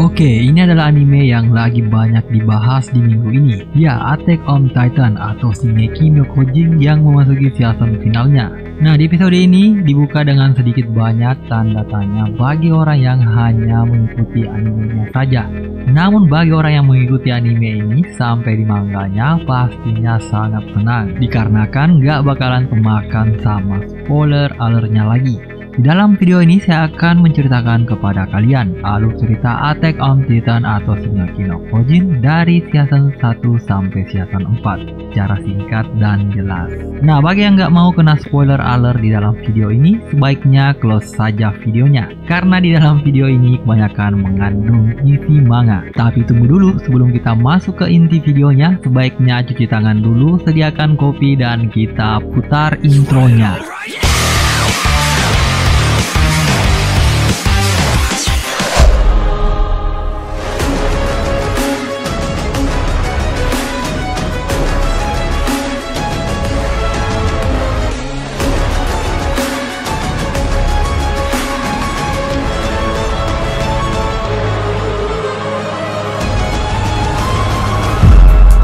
Oke, ini adalah anime yang lagi banyak dibahas di minggu ini. Ya, Attack on Titan atau Shingeki no Kyojin yang memasuki season finalnya. Nah, di episode ini dibuka dengan sedikit banyak tanda tanya bagi orang yang hanya mengikuti animenya saja. Namun bagi orang yang mengikuti anime ini sampai di manganya pastinya sangat senang, dikarenakan gak bakalan kemakan sama spoiler alertnya lagi. Di dalam video ini saya akan menceritakan kepada kalian alur cerita Attack on Titan atau Shingeki no Kyojin dari season 1 sampai season 4 secara singkat dan jelas. Nah, bagi yang nggak mau kena spoiler alert di dalam video ini, sebaiknya close saja videonya karena di dalam video ini kebanyakan mengandung isi manga. Tapi tunggu dulu, sebelum kita masuk ke inti videonya, sebaiknya cuci tangan dulu, sediakan kopi, dan kita putar intronya.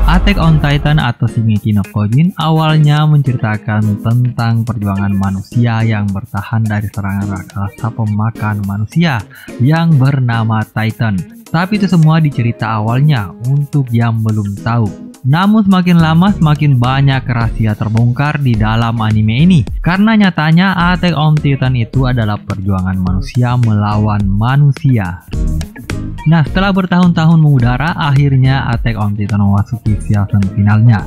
Attack on Titan atau Shingeki no Kyojin awalnya menceritakan tentang perjuangan manusia yang bertahan dari serangan raksasa pemakan manusia yang bernama Titan. Tapi itu semua di cerita awalnya untuk yang belum tahu. Namun semakin lama semakin banyak rahasia terbongkar di dalam anime ini. Karena nyatanya Attack on Titan itu adalah perjuangan manusia melawan manusia. Nah, setelah bertahun-tahun mengudara, akhirnya Attack on Titan memasuki season finalnya.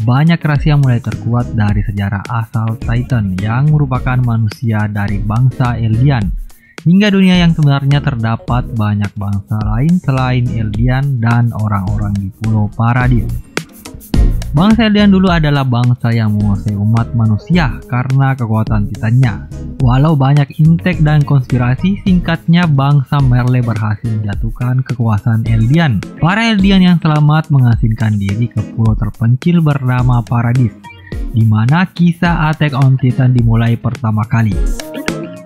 Banyak rahasia mulai terkuat dari sejarah asal Titan yang merupakan manusia dari bangsa Eldian. Hingga dunia yang sebenarnya terdapat banyak bangsa lain selain Eldian dan orang-orang di Pulau Paradis. Bangsa Eldian dulu adalah bangsa yang menguasai umat manusia karena kekuatan Titannya. Walau banyak intek dan konspirasi, singkatnya bangsa Merle berhasil menjatuhkan kekuasaan Eldian. Para Eldian yang selamat mengasingkan diri ke pulau terpencil bernama Paradis, di mana kisah Attack on Titan dimulai pertama kali.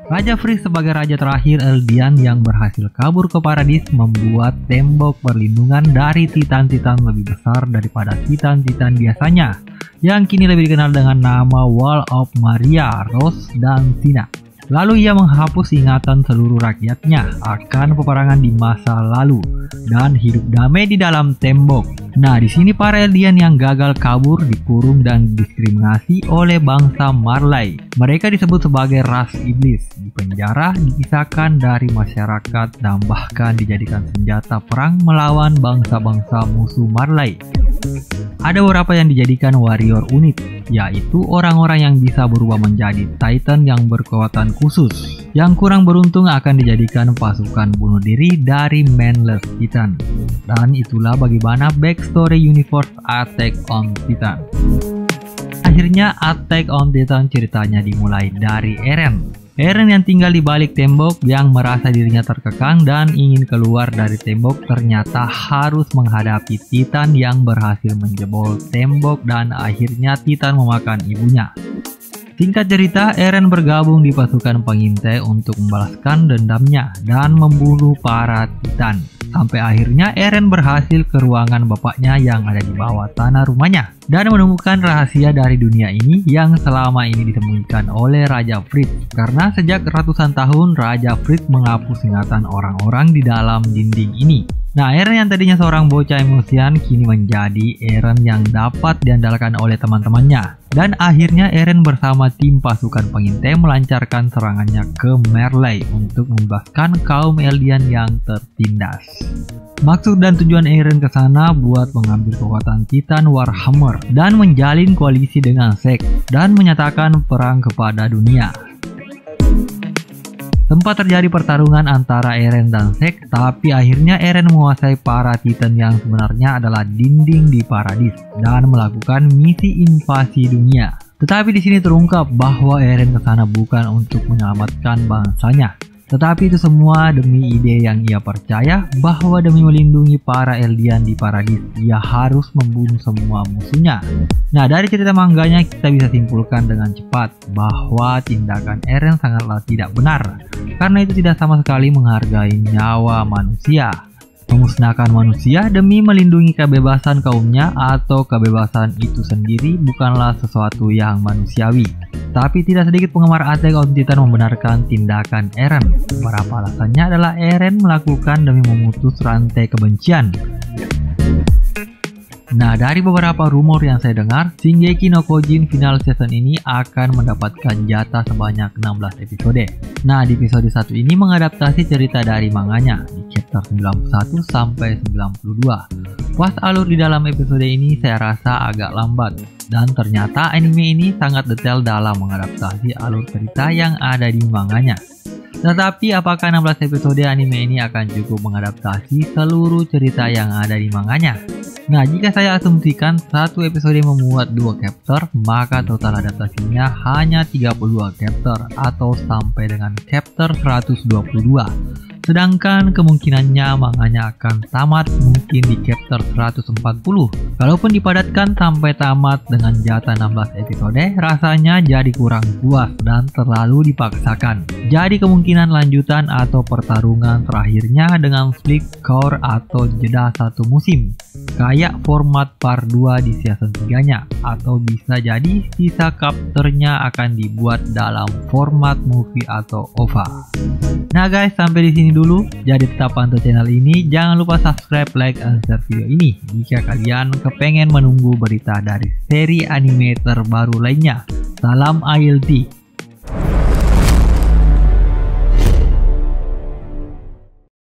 Raja Freeze sebagai raja terakhir Eldian yang berhasil kabur ke Paradis membuat tembok perlindungan dari Titan-Titan lebih besar daripada Titan-Titan biasanya, yang kini lebih dikenal dengan nama Wall of Maria, Rose, dan Tina. Lalu ia menghapus ingatan seluruh rakyatnya akan peperangan di masa lalu dan hidup damai di dalam tembok. Nah, di sini para Eldian yang gagal kabur dikurung dan diskriminasi oleh bangsa Marley. Mereka disebut sebagai ras iblis, dipenjara, dipisahkan dari masyarakat, dan bahkan dijadikan senjata perang melawan bangsa-bangsa musuh Marley. Ada beberapa yang dijadikan warrior unik, yaitu orang-orang yang bisa berubah menjadi Titan yang berkekuatan khusus. Yang kurang beruntung akan dijadikan pasukan bunuh diri dari Manless Titan. Dan itulah bagaimana backstory universe Attack on Titan. Akhirnya Attack on Titan ceritanya dimulai dari Eren. Eren yang tinggal di balik tembok yang merasa dirinya terkekang dan ingin keluar dari tembok ternyata harus menghadapi Titan yang berhasil menjebol tembok dan akhirnya Titan memakan ibunya. Singkat cerita, Eren bergabung di pasukan pengintai untuk membalaskan dendamnya dan membunuh para Titan. Sampai akhirnya Eren berhasil ke ruangan bapaknya yang ada di bawah tanah rumahnya dan menemukan rahasia dari dunia ini yang selama ini disembunyikan oleh Raja Fritz. Karena sejak ratusan tahun Raja Fritz menghapus ingatan orang-orang di dalam dinding ini. Nah, Eren yang tadinya seorang bocah emosian kini menjadi Eren yang dapat diandalkan oleh teman-temannya. Dan akhirnya Eren bersama tim pasukan pengintai melancarkan serangannya ke Merley untuk membebaskan kaum Eldian yang tertindas. Maksud dan tujuan Eren ke sana buat mengambil kekuatan Titan Warhammer dan menjalin koalisi dengan Zek dan menyatakan perang kepada dunia. Sempat terjadi pertarungan antara Eren dan Zek, tapi akhirnya Eren menguasai para Titan yang sebenarnya adalah dinding di Paradis dan melakukan misi invasi dunia. Tetapi di sini terungkap bahwa Eren kesana bukan untuk menyelamatkan bangsanya, Tetapi itu semua demi ide yang ia percaya bahwa demi melindungi para Eldian di Paradis, ia harus membunuh semua musuhnya. Nah, dari cerita mangganya kita bisa simpulkan dengan cepat bahwa tindakan Eren sangatlah tidak benar, karena itu tidak sama sekali menghargai nyawa manusia. Memusnahkan manusia demi melindungi kebebasan kaumnya atau kebebasan itu sendiri bukanlah sesuatu yang manusiawi. Tapi tidak sedikit penggemar Attack on Titan membenarkan tindakan Eren. Beberapa alasannya adalah Eren melakukan demi memutus rantai kebencian. Nah, dari beberapa rumor yang saya dengar, Shingeki no Kyojin final season ini akan mendapatkan jatah sebanyak 16 episode. Nah, di episode 1 ini mengadaptasi cerita dari manganya di chapter 91 sampai 92. Pas alur di dalam episode ini saya rasa agak lambat, dan ternyata anime ini sangat detail dalam mengadaptasi alur cerita yang ada di manganya. Tetapi apakah 16 episode anime ini akan cukup mengadaptasi seluruh cerita yang ada di manganya? Nah, jika saya asumsikan satu episode memuat 2 chapter, maka total adaptasinya hanya 32 chapter atau sampai dengan chapter 122. Sedangkan kemungkinannya manganya akan tamat mungkin di chapter 140. Kalaupun dipadatkan sampai tamat dengan jatah 16 episode, rasanya jadi kurang puas dan terlalu dipaksakan. Jadi kemungkinan lanjutan atau pertarungan terakhirnya dengan split core atau jeda satu musim, kayak format part 2 di season 3-nya, atau bisa jadi sisa chapternya akan dibuat dalam format movie atau OVA. Nah guys, sampai di sini dulu. Jadi tetap pantau channel ini. Jangan lupa subscribe, like, dan share video ini jika kalian kepengen menunggu berita dari seri anime terbaru lainnya. Salam ILT.